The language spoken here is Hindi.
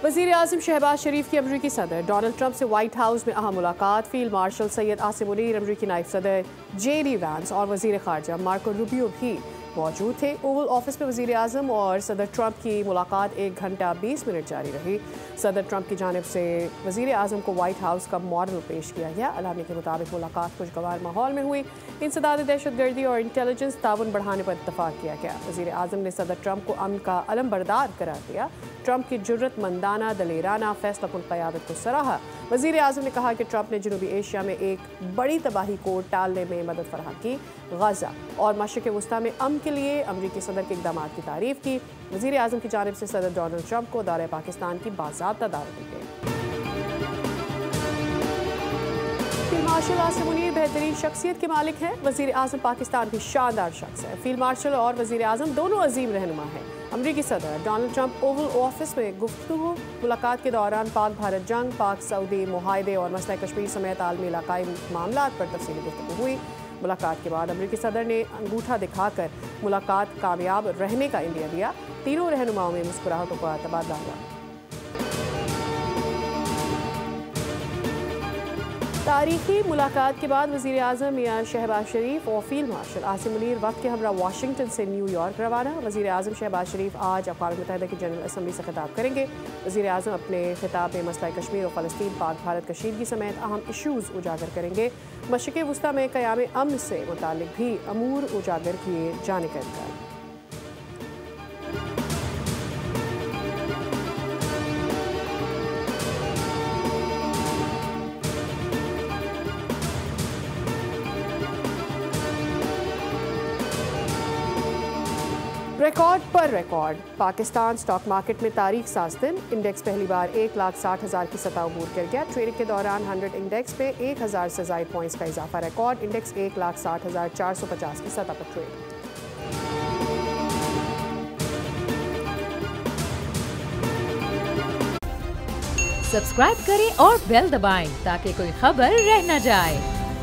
वज़ीर आज़म शहबाज शरीफ की अमरीकी सदर डोनाल्ड ट्रंप से व्हाइट हाउस में अहम मुलाकात। फील्ड मार्शल सैयद आसिम मुनीर, अमरीकी नायब सदर JD वैंस और वज़ीर ख़ारजा मार्को रूबियो भी मौजूद थे। ओवल ऑफिस में वज़ीर आज़म और सदर ट्रंप की मुलाकात 1 घंटा 20 मिनट जारी रही। सदर ट्रंप की जानिब से वज़ीर आज़म को व्हाइट हाउस का मॉडल पेश किया गया। अलामी के मुताबिक मुलाकात खुशगवार माहौल में हुई। इंसदाद दहशतगर्दी और इंटेलिजेंस ताउन बढ़ाने पर इत्तफाक किया गया। वज़ीर आज़म ने सदर ट्रंप को अमन का अलमबरदार करार दिया। ट्रंप की जुर्रतमंदाना दलेराना फैसलाकुन क़यादत को सराहा। वज़ीर आज़म ने कहा कि ट्रंप ने जनूबी एशिया में एक बड़ी तबाही को टालने में मदद फराहम की। गजा और मशरिक़ वस्ता में अमन के लिए अमरीकी सदर के इक़दाम की तारीफ़ की। वज़ीर आज़म की जानिब से सदर डोनाल्ड ट्रंप को दौरे पाकिस्तान की बाज़ाब्ता दावत दी गई। फील्ड मार्शल आसिम मुनीर बेहतरीन शख्सियत के मालिक हैं। वज़ीर आज़म पाकिस्तान भी शानदार शख्स है। फील्ड मार्शल और वज़ीर आज़म दोनों अजीम रहनुमा हैं। अमरीकी सदर डोनाल्ड ट्रंप ओवल ऑफिस में गुफ्तगू। मुलाकात के दौरान पाक भारत जंग, पाक सऊदी मुहायदे और मसला कश्मीर समेत आलमी इलाकाई मामलात पर तफसीली गुफ्तगू हुई। मुलाकात के बाद अमरीकी सदर ने अंगूठा दिखाकर मुलाकात कामयाब रहने का इंदिया दिया। तीनों रहनुमाओं में मुस्कुराहटों का तबादला हुआ। तारीखी मुलाकात के बाद वज़ीर आज़म मियां शहबाज शरीफ और फील्ड मार्शल आसिम मुनीर वक्त के हमरा वाशिंगटन से न्यूयॉर्क रवाना। वज़ीर आज़म शहबाज शरीफ आज अक़वाम मुत्तहिदा की जनरल असम्बली से खिताब करेंगे। वज़ीर आज़म अपने खिताब में मसला कश्मीर और फ़लस्तीन, पाक भारत कशीदगी समेत अहम इशूज़ उजागर करेंगे। मशरिक़ वस्ता में क़याम अमन से मुताल्लिक़ भी अमूर उजागर किए जाने का इम्कान। रिकॉर्ड पर रिकॉर्ड। पाकिस्तान स्टॉक मार्केट में तारीख साज दिन। इंडेक्स पहली बार 1,60,000 की सतह अबूर कर गया। ट्रेडिंग के दौरान 100 इंडेक्स पे 1,000 से ज़ायद पॉइंट्स का इजाफा। रिकॉर्ड इंडेक्स 1,60,450 की सतह पर ट्रेड। सब्सक्राइब करें और बेल दबाएं ताकि कोई खबर रह न जाए।